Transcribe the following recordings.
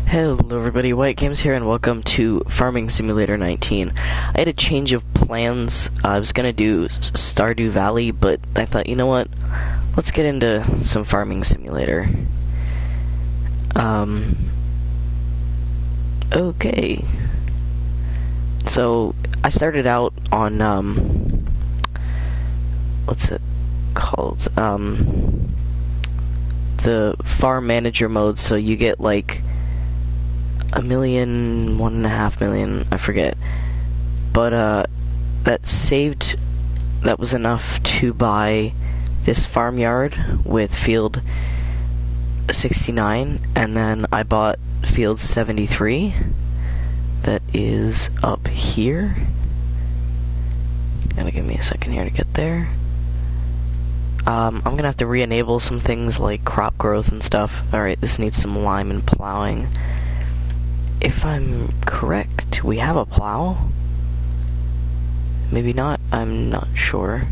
Hello everybody, White Games here and welcome to Farming Simulator 19. I had a change of plans. I was gonna do Stardew Valley, but I thought, you know what? Let's get into some Farming Simulator. Okay. So, I started out on, what's it called? The farm manager mode, so you get like $1 million, $1.5 million, I forget. But that was enough to buy this farmyard with field 69, and then I bought field 73. That is up here. Gotta give me a second here to get there. I'm gonna have to re-enable some things like crop growth and stuff. Alright, this needs some lime and plowing. If I'm correct, we have a plow? Maybe not, I'm not sure.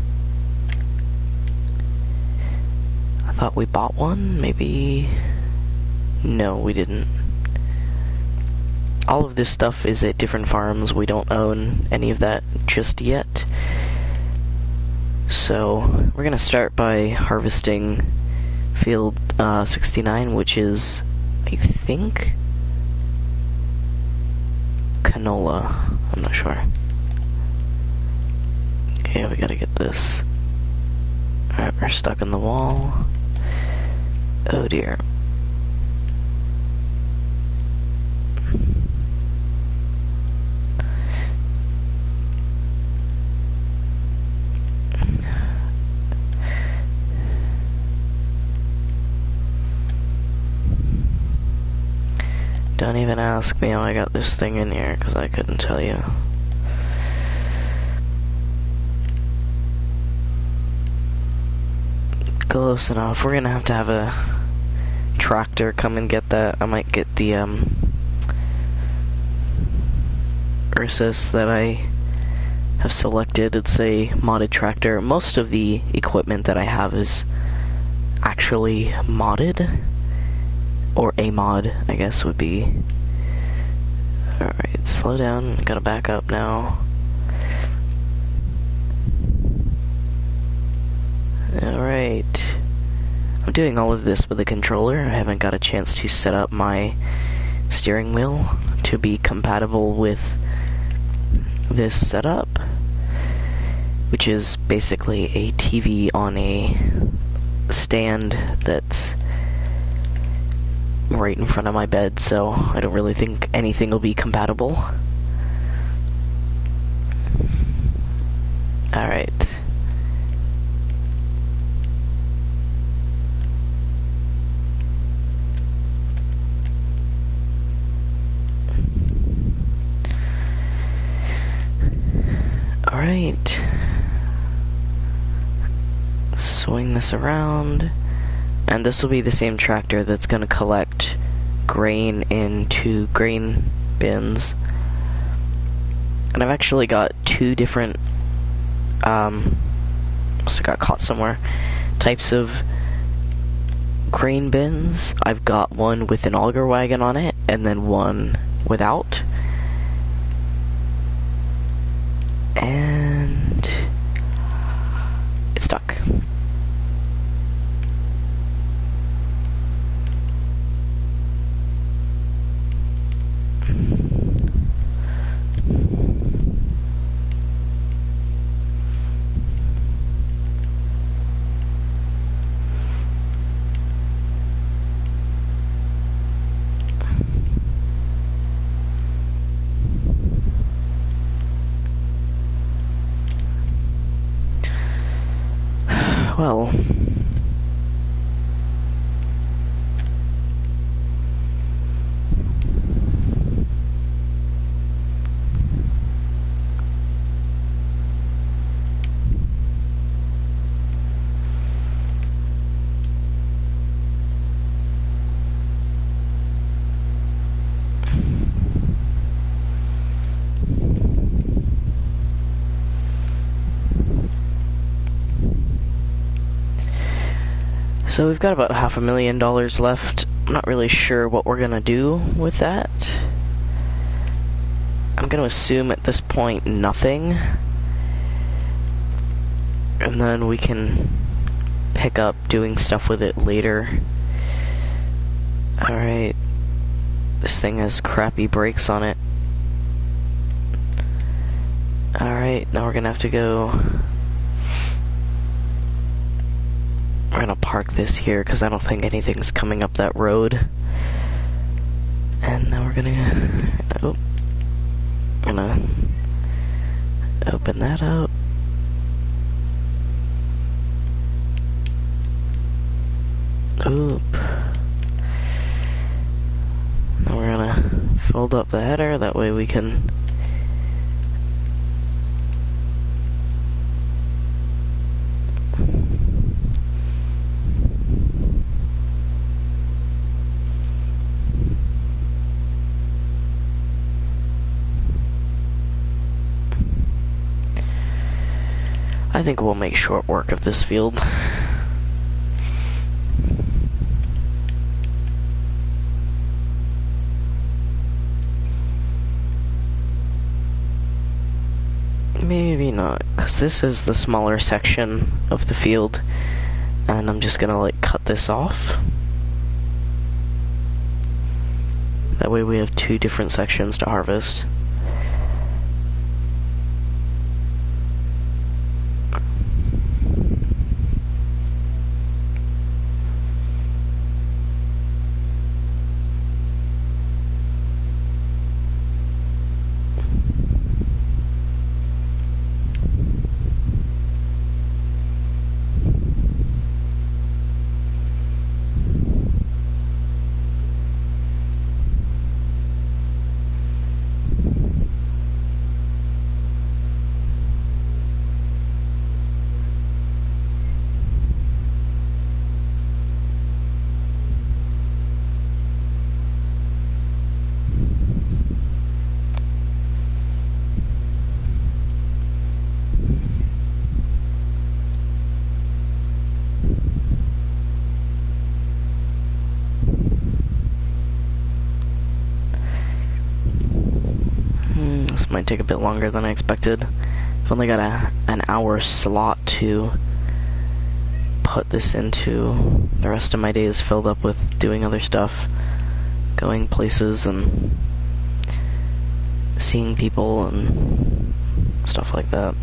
I thought we bought one, maybe... No, we didn't. All of this stuff is at different farms, we don't own any of that just yet. So, we're gonna start by harvesting field 69, which is, I think... canola. I'm not sure. Okay, we gotta get this. Alright, we're stuck in the wall. Oh dear. Don't even ask me how I got this thing in here, because I couldn't tell you. Close enough. We're gonna have to have a tractor come and get that. I might get the Ursus that I have selected. It's a modded tractor. Most of the equipment that I have is actually modded. Or a mod, I guess, would be. Alright, slow down. Gotta back up now. Alright. I'm doing all of this with a controller. I haven't got a chance to set up my steering wheel to be compatible with this setup, which is basically a TV on a stand that's right in front of my bed, so I don't really think anything will be compatible. Alright. Alright. Swing this around. And this will be the same tractor that's going to collect grain into grain bins. And I've actually got two different, must have got caught somewhere, types of grain bins. I've got one with an auger wagon on it, and then one without. And it's stuck. Well, so we've got about $500,000 left I'm not really sure what we're gonna do with that. I'm gonna assume at this point nothing. And then we can pick up doing stuff with it later. Alright. This thing has crappy brakes on it. Alright, now we're gonna have to go... We're gonna park this here, because I don't think anything's coming up that road. And now we're gonna... Oh. Gonna... Open that up. Oop. Now we're gonna fold up the header, that way we can... I think we'll make short work of this field. Maybe not, because this is the smaller section of the field, and I'm just gonna like cut this off. That way we have two different sections to harvest. Might take a bit longer than I expected. I've only got an hour slot to put this into. The rest of my day is filled up with doing other stuff, going places and seeing people and stuff like that.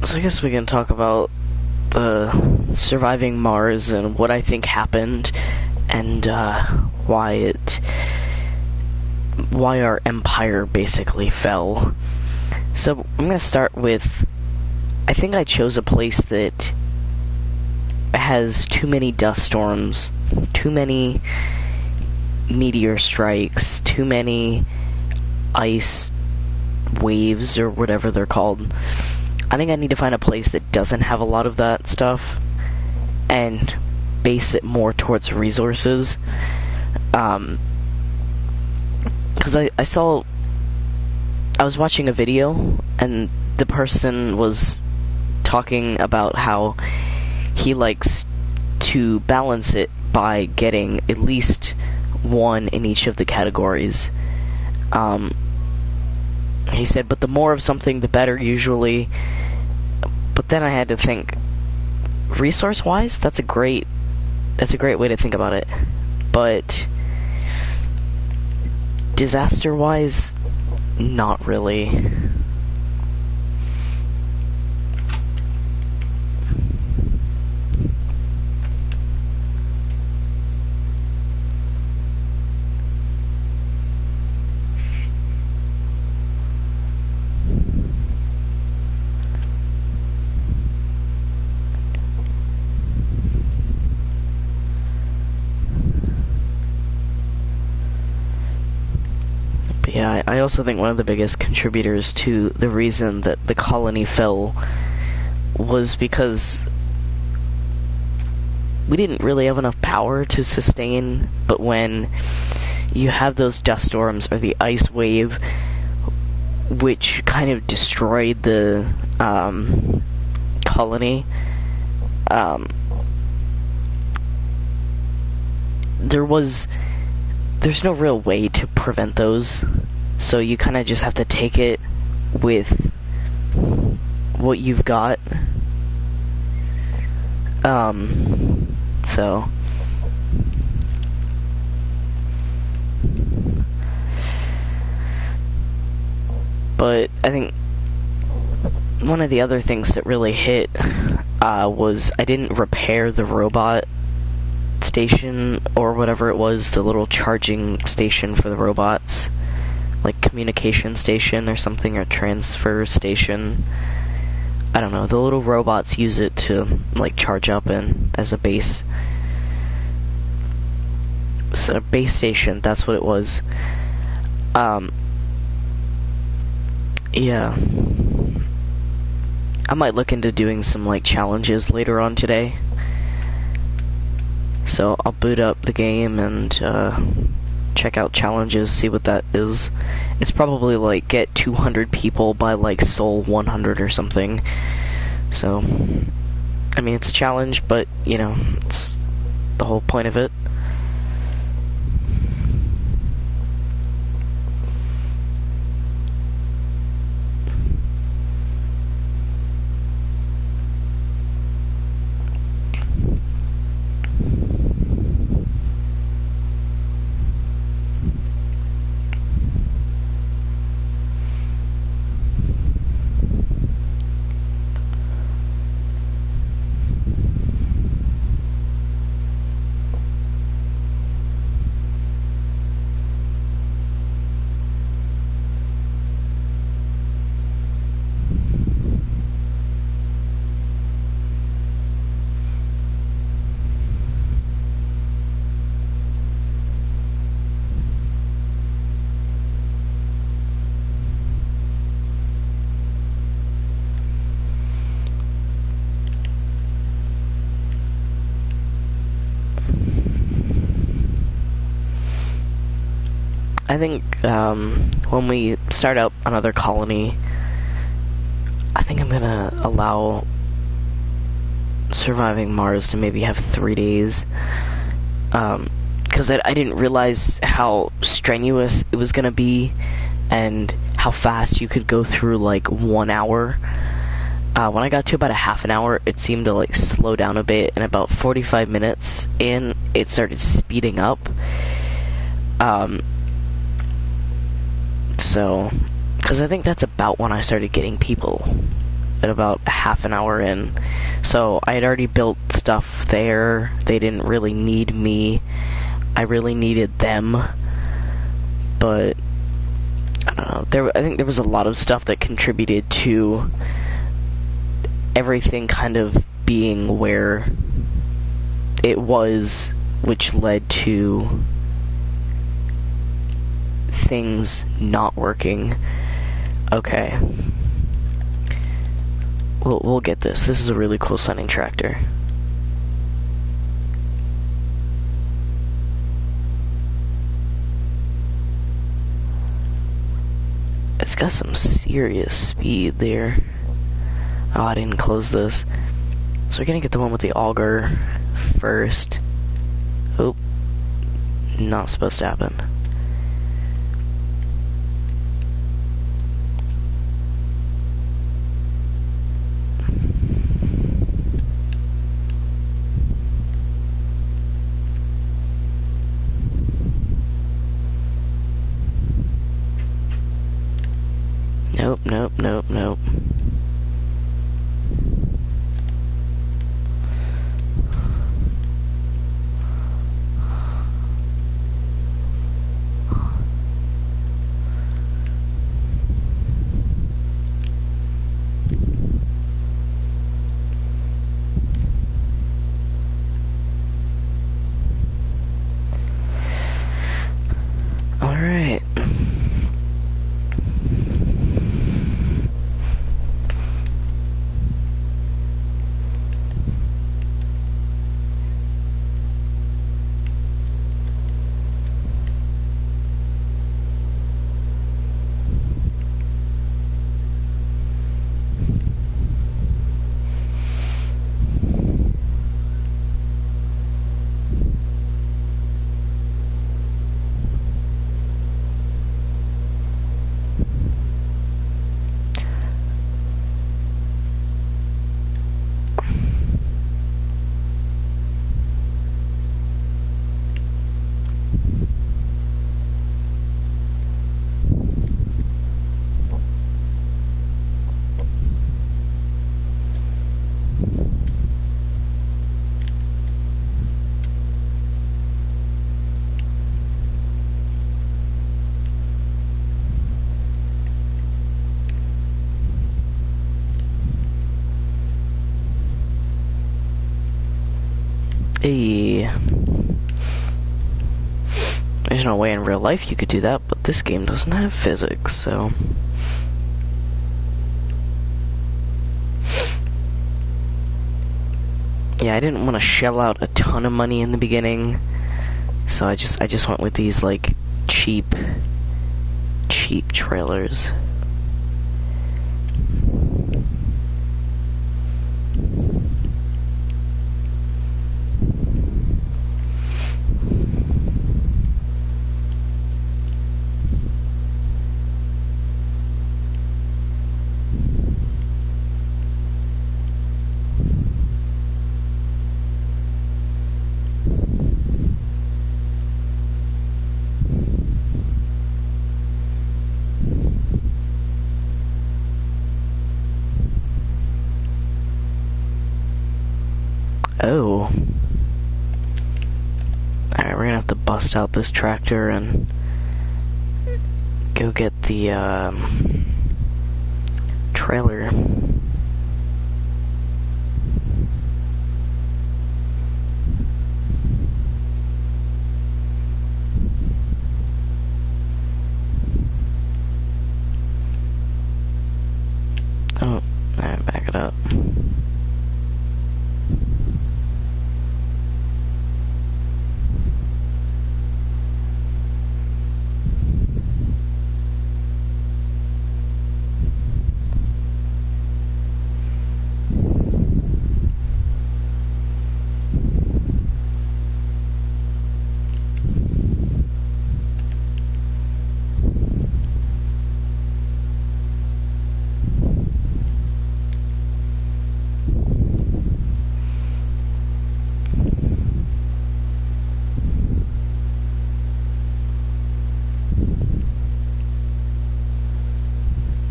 So I guess we can talk about the surviving Mars and what I think happened and why our empire basically fell. So I'm gonna start with, I think I chose a place that has too many dust storms, too many meteor strikes, too many ice waves or whatever they're called. I think I need to find a place that doesn't have a lot of that stuff and base it more towards resources. Because I was watching a video and the person was talking about how he likes to balance it by getting at least one in each of the categories. He said, but the more of something, the better usually. But then I had to think, resource-wise, that's a great way to think about it. But Disaster-wise, not really. Yeah, I also think one of the biggest contributors to the reason that the colony fell was because we didn't really have enough power to sustain, but when you have those dust storms or the ice wave, which kind of destroyed the colony, there's no real way to prevent those, so you kind of just have to take it with what you've got. So but I think one of the other things that really hit was I didn't repair the robot station or whatever it was, the little charging station for the robots, like communication station or something, or transfer station. I don't know, the little robots use it to like charge up in as a base. So base station, that's what it was. Yeah. I might look into doing some like challenges later on today. So I'll boot up the game and check out challenges, see what that is. It's probably like get 200 people by like Soul 100 or something. So, I mean, it's a challenge, but, you know, it's the whole point of it. I think when we start out another colony, I think I'm gonna allow surviving Mars to maybe have 3 days, because I didn't realize how strenuous it was gonna be and how fast you could go through like 1 hour. When I got to about a half an hour, it seemed to like slow down a bit, and about 45 minutes in, it started speeding up. So, because I think that's about when I started getting people, at about half an hour in. So I had already built stuff there. They didn't really need me. I really needed them. But I don't know. I think there was a lot of stuff that contributed to everything kind of being where it was, which led to things not working. Okay. We'll get this. This is a really cool sounding tractor. It's got some serious speed there. Oh, I didn't close this. So we're gonna get the one with the auger first. Oh, not supposed to happen. There's no way in real life you could do that, but this game doesn't have physics, so... Yeah, I didn't want to shell out a ton of money in the beginning, so I just went with these, like, cheap trailers. Oh. Alright, we're gonna have to bust out this tractor and go get the, trailer. Oh, alright, back it up.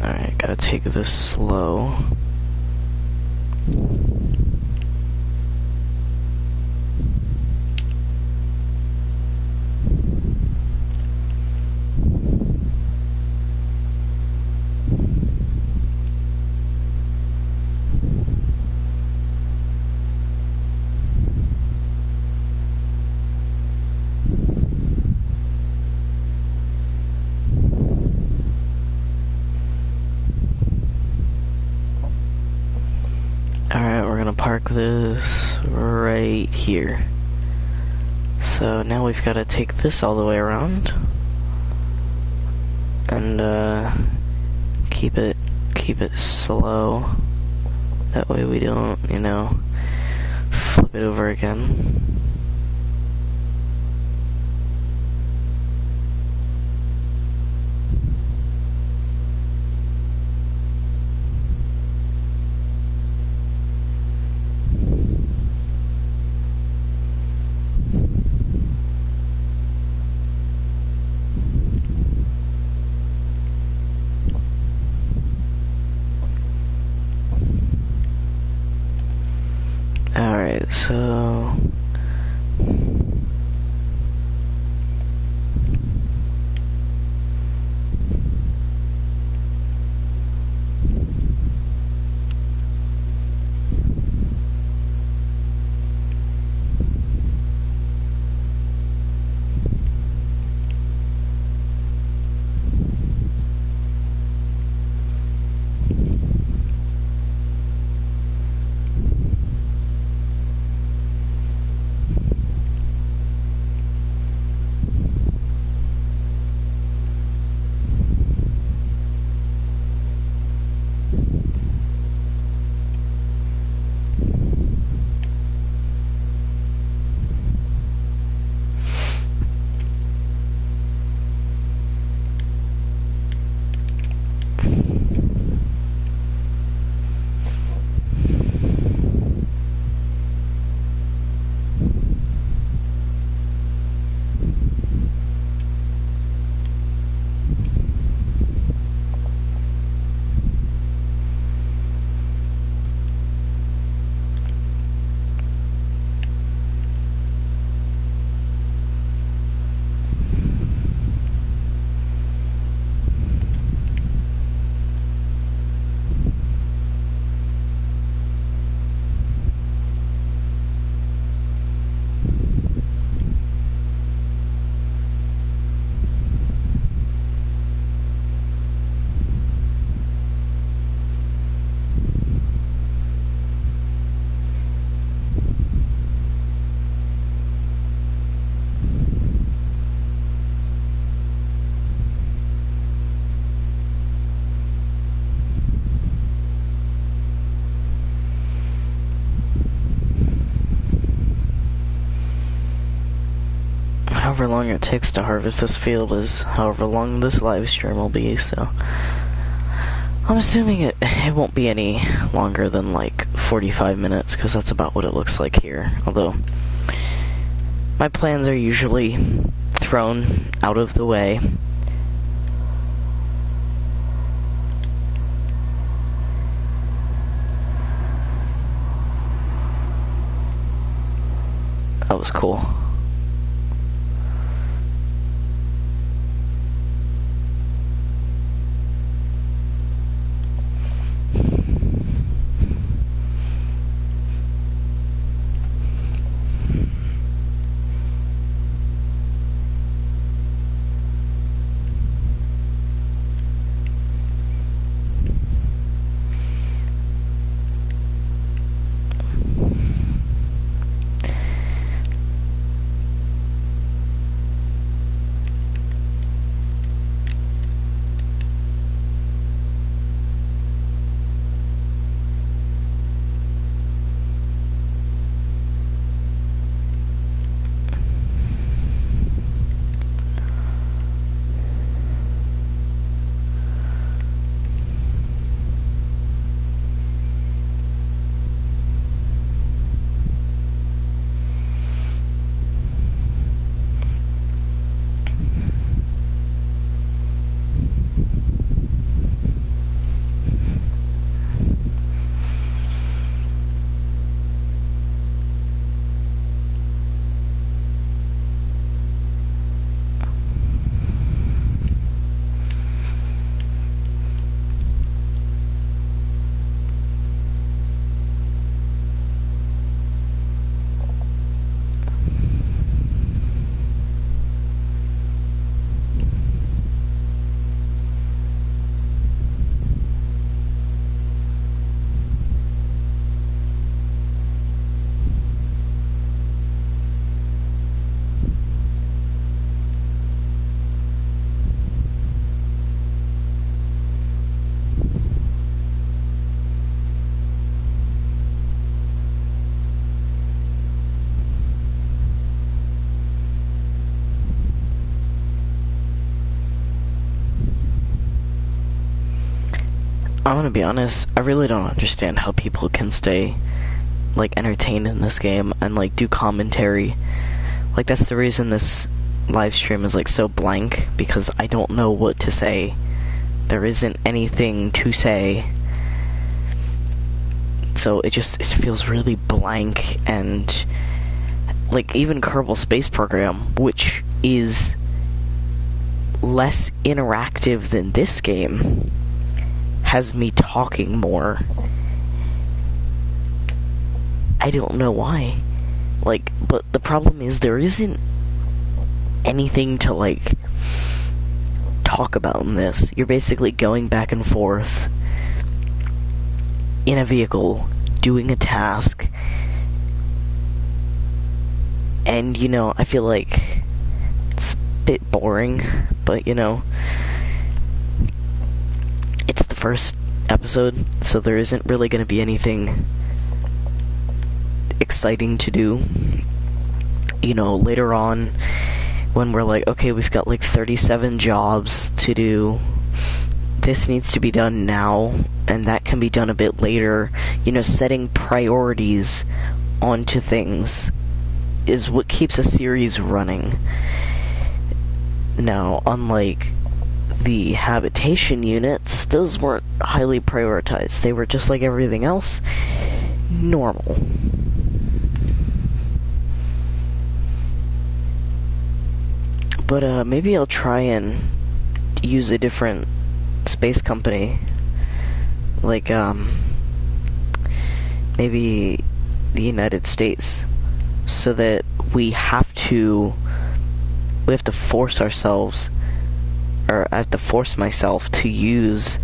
Alright, gotta take this slow. Alright, we're gonna park this right here. So now we've gotta take this all the way around. And keep it slow. That way we don't, you know, flip it over again. Alright, so however long it takes to harvest this field is however long this live stream will be, so I'm assuming it won't be any longer than like 45 minutes, because that's about what it looks like here. Although, my plans are usually thrown out of the way. That was cool. I'm gonna be honest, I really don't understand how people can stay, like, entertained in this game and, like, do commentary. Like, that's the reason this live stream is, like, so blank, because I don't know what to say. There isn't anything to say. So it feels really blank, and, like, even Kerbal Space Program, which is less interactive than this game, has me talking more. I don't know why. Like, but the problem is there isn't anything to, like, talk about in this. You're basically going back and forth in a vehicle, doing a task, and, you know, I feel like it's a bit boring, but, you know, it's the first episode, so there isn't really going to be anything exciting to do. You know, later on, when we're like, okay, we've got like 37 jobs to do, this needs to be done now, and that can be done a bit later. You know, setting priorities onto things is what keeps a series running. Now, unlike the habitation units, those weren't highly prioritized. They were just like everything else, normal. But maybe I'll try and use a different space company, like maybe the United States, so that we have to force ourselves, or I have to force myself to use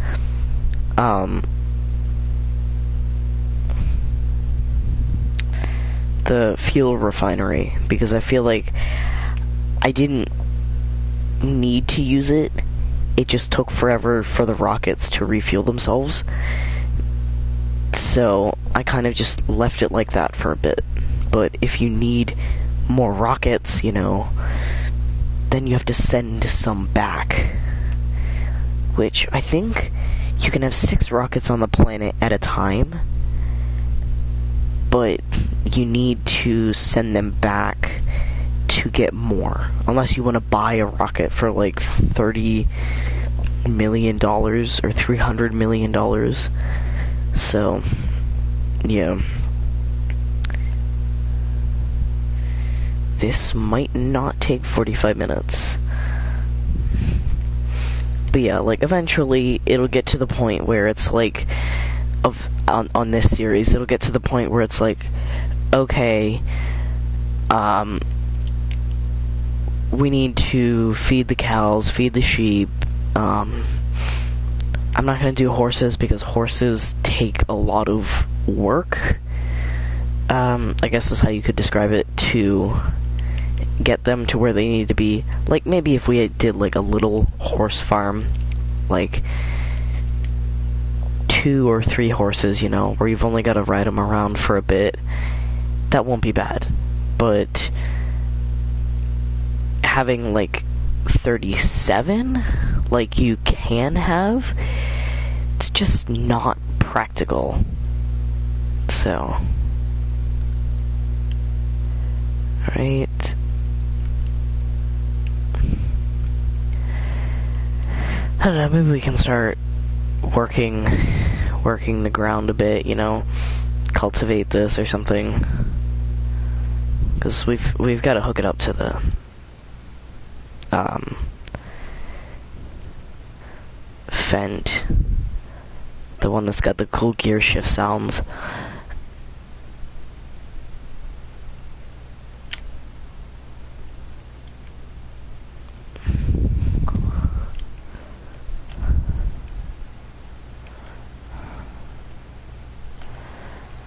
the fuel refinery, because I feel like I didn't need to use it. It just took forever for the rockets to refuel themselves, so I kind of just left it like that for a bit. But if you need more rockets, you know, then you have to send some back. Which, I think you can have 6 rockets on the planet at a time, but you need to send them back to get more. Unless you want to buy a rocket for like $30 million or $300 million. So, yeah. This might not take 45 minutes. But yeah, like, eventually it'll get to the point where it's like, on this series, it'll get to the point where it's like, okay, we need to feed the cows, feed the sheep. I'm not gonna do horses because horses take a lot of work. I guess is how you could describe it, to get them to where they need to be. Like, maybe if we did like a little horse farm, like 2 or 3 horses, you know, where you've only got to ride them around for a bit, that won't be bad. But having like 37, like you can have, it's just not practical. So, right. I don't know, maybe we can start working the ground a bit, you know, cultivate this or something. Because we've got to hook it up to the Fent, the one that's got the cool gear shift sounds.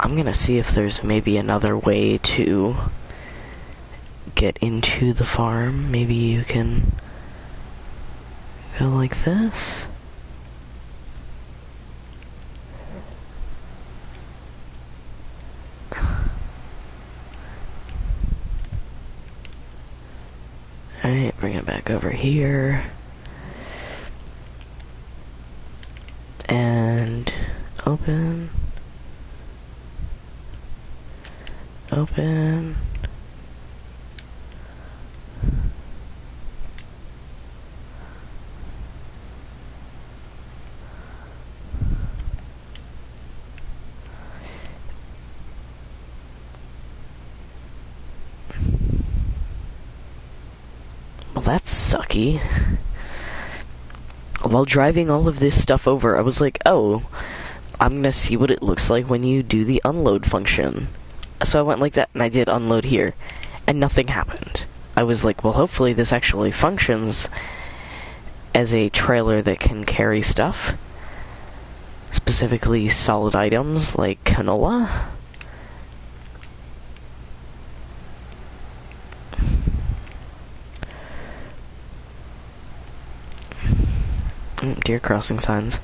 I'm gonna see if there's maybe another way to get into the farm. Maybe you can go like this. Alright, bring it back over here. And open. Open. Well, that's sucky. While driving all of this stuff over, I was like, oh, I'm gonna see what it looks like when you do the unload function. So I went like that, and I did unload here, and nothing happened. I was like, well, hopefully this actually functions as a trailer that can carry stuff. Specifically solid items like canola. Deer crossing signs.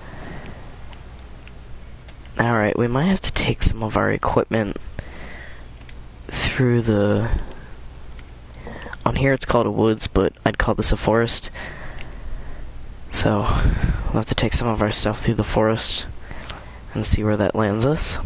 Alright, we might have to take some of our equipment through the... On here it's called a woods, but I'd call this a forest. So, we'll have to take some of our stuff through the forest and see where that lands us.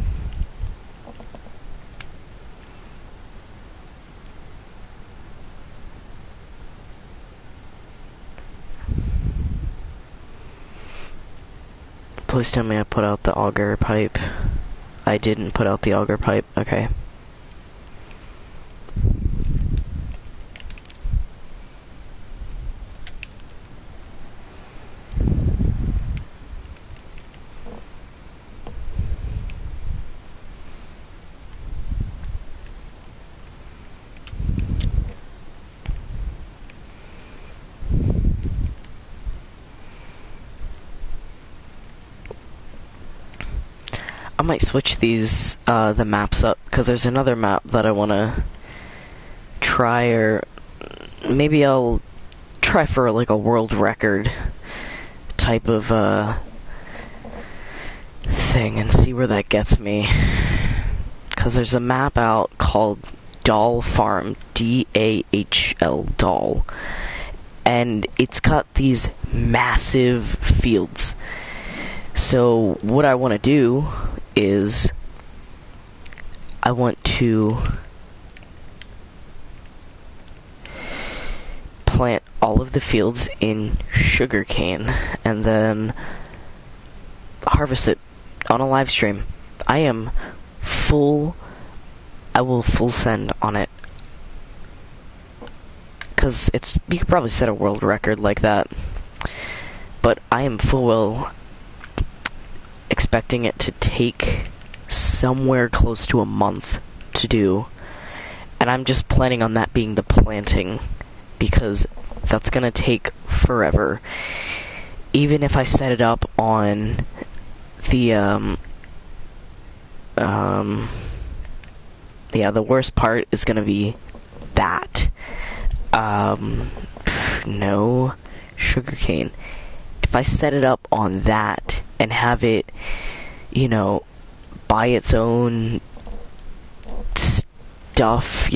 Please tell me I put out the auger pipe. I didn't put out the auger pipe. Okay. I might switch these, the maps up, because there's another map that I want to try, or maybe I'll try for, like, a world record type of, thing, and see where that gets me. Because there's a map out called Dahl Farm, D-A-H-L, Dahl, and it's got these massive fields. So what I want to do is I want to plant all of the fields in sugarcane and then harvest it on a live stream. I will full send on it. Because you could probably set a world record like that. But I am full well expecting it to take somewhere close to a month to do. And I'm just planning on that being the planting, because that's gonna take forever. Even if I set it up on the the worst part is gonna be that. No sugarcane. If I set it up on that and have it, buy its own stuff,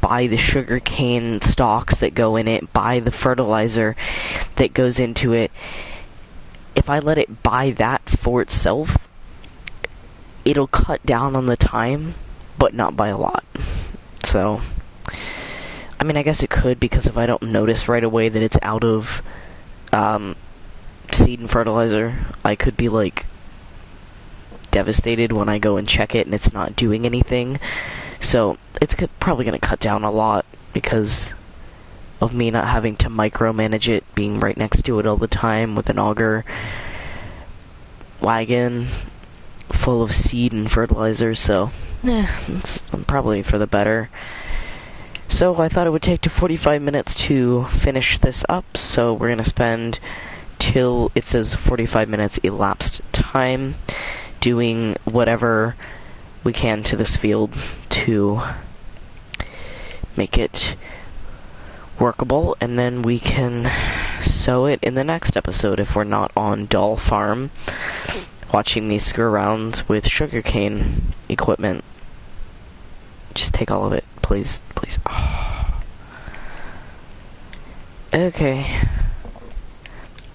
buy the sugarcane stalks that go in it, buy the fertilizer that goes into it. If I let it buy that for itself, it'll cut down on the time, but not by a lot. So, I mean, I guess it could, because if I don't notice right away that it's out of seed and fertilizer, I could be, devastated when I go and check it and it's not doing anything. So, it's probably going to cut down a lot because of me not having to micromanage it, being right next to it all the time with an auger wagon full of seed and fertilizer. So, it's probably for the better. So I thought it would take to 45 minutes to finish this up, so we're going to spend till it says 45 minutes elapsed time doing whatever we can to this field to make it workable, and then we can sow it in the next episode if we're not on Doll Farm watching me screw around with sugarcane equipment. Just take all of it, please, please. Oh. Okay.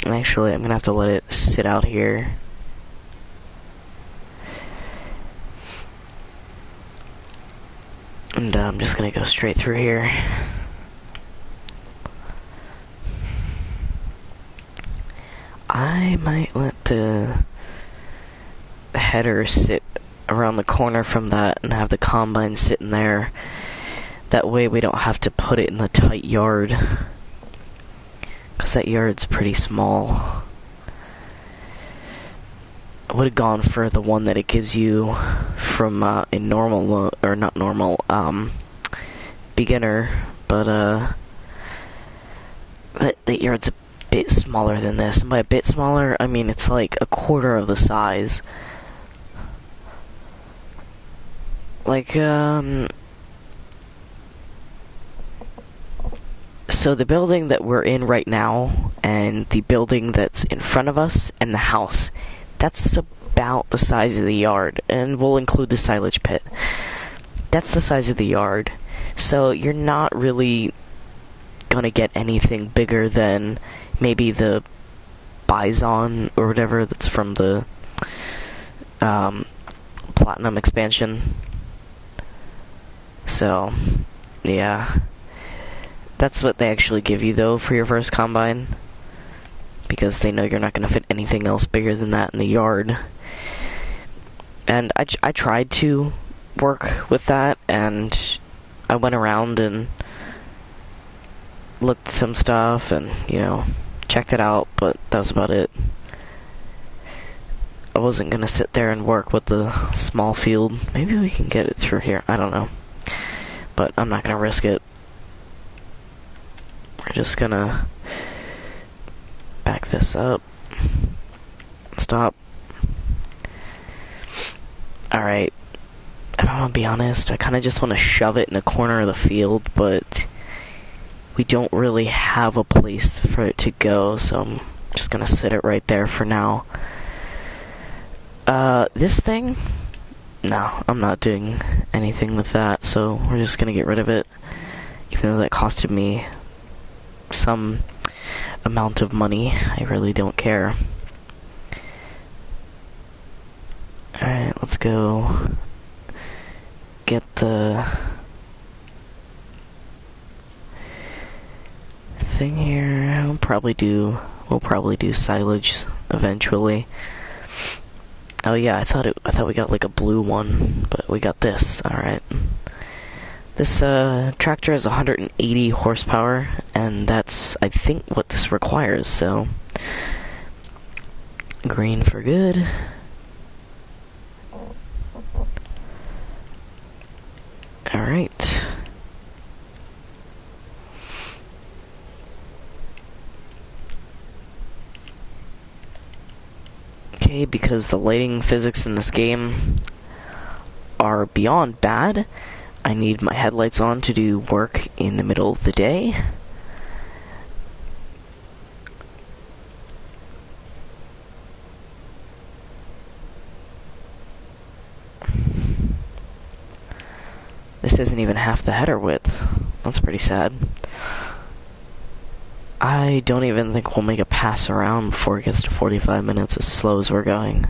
Actually, I'm gonna have to let it sit out here. And I'm just gonna go straight through here. I might let the header sit around the corner from that and have the combine sitting there. That way we don't have to put it in the tight yard, because that yard's pretty small. I would have gone for the one that it gives you from in normal, or not normal, beginner, but that yard's a bit smaller than this, and by a bit smaller, I mean it's like a quarter of the size. So the building that we're in right now, and the building that's in front of us, and the house, that's about the size of the yard, and we'll include the silage pit. That's the size of the yard, so you're not really gonna get anything bigger than maybe the bison or whatever that's from the Platinum expansion. So, yeah. That's what they actually give you, though, for your first combine, because they know you're not going to fit anything else bigger than that in the yard. And I tried to work with that, and I went around and looked at some stuff and, checked it out, but that was about it. I wasn't going to sit there and work with the small field. Maybe we can get it through here, I don't know. But I'm not going to risk it. We're just gonna back this up. Stop. Alright. If I'm gonna be honest, I kinda just want to shove it in a corner of the field, but we don't really have a place for it to go, so I'm just gonna sit it right there for now. This thing? No, I'm not doing anything with that, so we're just gonna get rid of it. Even though that costed me some amount of money. I really don't care. Alright, let's go get the thing here. We'll probably do silage eventually. Oh yeah, I thought we got like a blue one, but we got this. Alright. This tractor has 180 horsepower, and that's, I think, what this requires, so green for good. Alright. Okay, because the lighting physics in this game are beyond bad, I need my headlights on to do work in the middle of the day. This isn't even half the header width. That's pretty sad. I don't even think we'll make a pass around before it gets to 45 minutes as slow as we're going.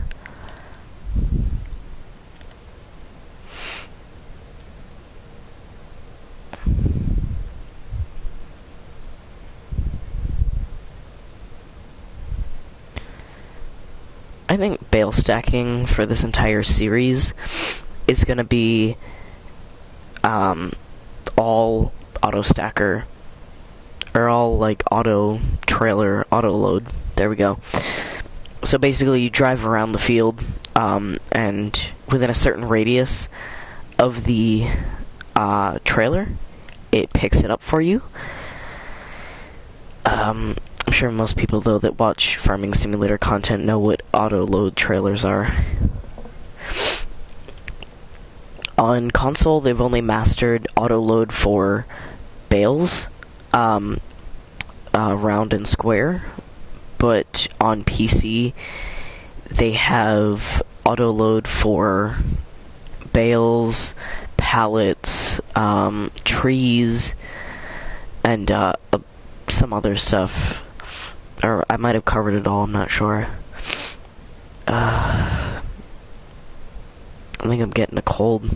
I think bale stacking for this entire series is going to be all auto stacker, or all like auto trailer, auto load. There we go. So basically you drive around the field, and within a certain radius of the trailer, it picks it up for you. I'm sure most people, though, that watch Farming Simulator content know what auto-load trailers are. On console, they've only mastered auto-load for bales, round and square, but on PC, they have auto-load for bales, pallets, trees, and some other stuff. Or I might have covered it all, I'm not sure. I think I'm getting a cold.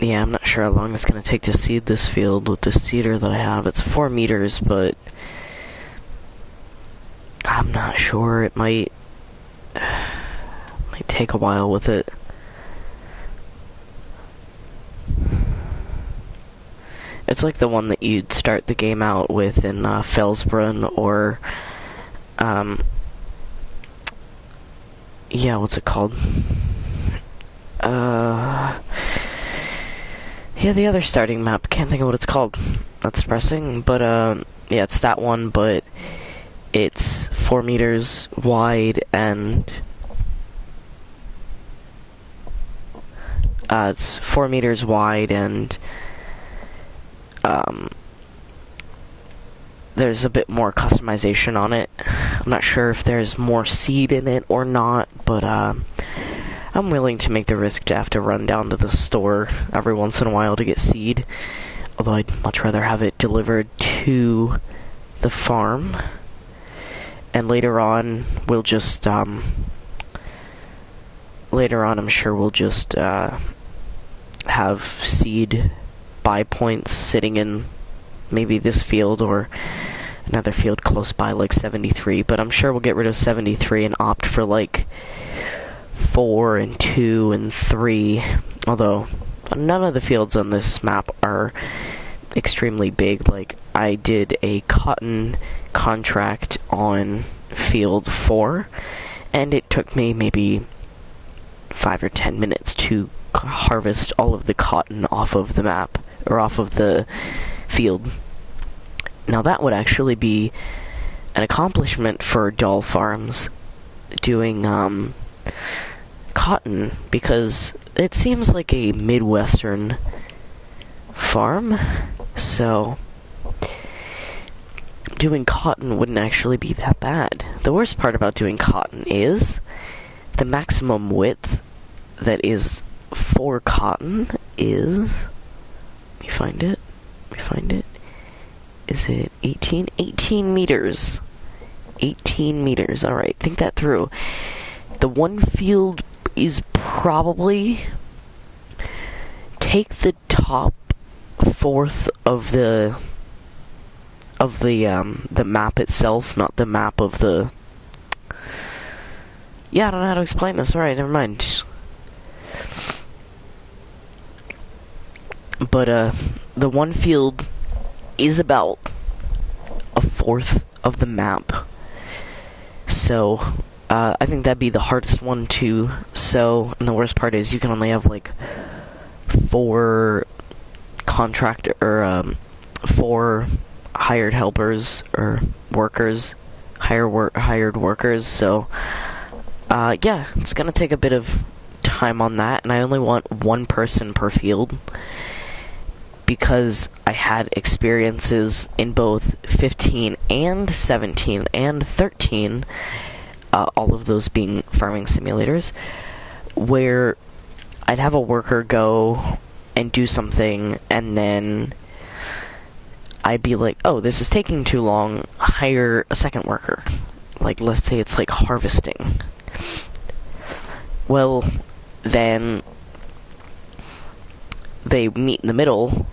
Yeah, I'm not sure how long it's going to take to seed this field with this seeder that I have. It's 4 meters, but I'm not sure. It might take a while with it. It's like the one that you'd start the game out with in Felsbrunn, or yeah, what's it called? Yeah, the other starting map. Can't think of what it's called. That's depressing, but yeah, it's that one, but it's 4 meters wide, and it's 4 meters wide, and there's a bit more customization on it. I'm not sure if there's more seed in it or not, but I'm willing to make the risk to have to run down to the store every once in a while to get seed, although I'd much rather have it delivered to the farm. And later on, we'll just, later on I'm sure we'll just have seed buy points sitting in maybe this field or another field close by, like 73, but I'm sure we'll get rid of 73 and opt for like 4 and 2 and 3, although none of the fields on this map are extremely big. Like, I did a cotton contract on field 4, and it took me maybe 5 or 10 minutes to harvest all of the cotton off of the map, or off of the field. Now that would actually be an accomplishment for doll farms, doing cotton, because it seems like a Midwestern farm, so doing cotton wouldn't actually be that bad. The worst part about doing cotton is the maximum width that is for cotton is, let me find it, is it 18? 18 meters. 18 meters, alright, think that through. The one field is probably, take the top fourth of the map itself, not the map of the, yeah, I don't know how to explain this, alright, never mind. But, the one field is about a fourth of the map. So, I think that'd be the hardest one to sow, and the worst part is you can only have, like, 4 hired helpers, or workers, hired workers, so, yeah, it's gonna take a bit of time on that, and I only want 1 person per field, because I had experiences in both 15 and 17 and 13, all of those being farming simulators, where I'd have a worker go and do something, and then I'd be like, oh, this is taking too long, hire a second worker. Like, let's say it's like harvesting. Well, then they meet in the middle,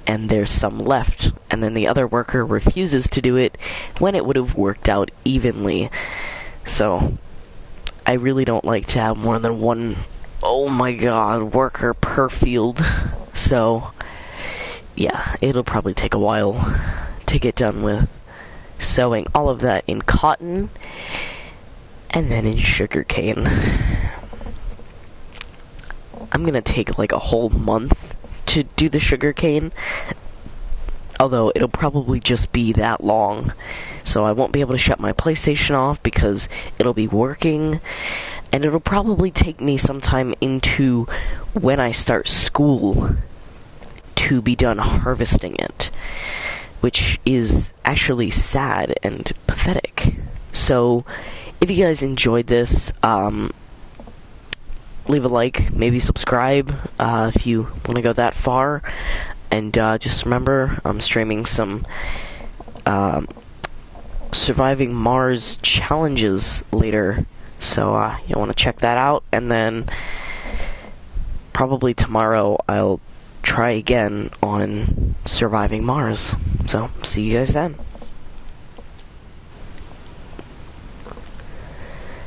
and there's some left, and then the other worker refuses to do it when it would have worked out evenly. So, I really don't like to have more than 1, oh my god, worker per field. So, yeah, it'll probably take a while to get done with sowing all of that in cotton, and then in sugarcane. I'm gonna take like a whole month to do the sugarcane, although it'll probably just be that long, so I won't be able to shut my PlayStation off because it'll be working, and it'll probably take me some time into when I start school to be done harvesting it, which is actually sad and pathetic. So, if you guys enjoyed this, leave a like, maybe subscribe, if you want to go that far, and just remember, I'm streaming some Surviving Mars challenges later, so you'll want to check that out, and then probably tomorrow I'll try again on Surviving Mars. So, see you guys then.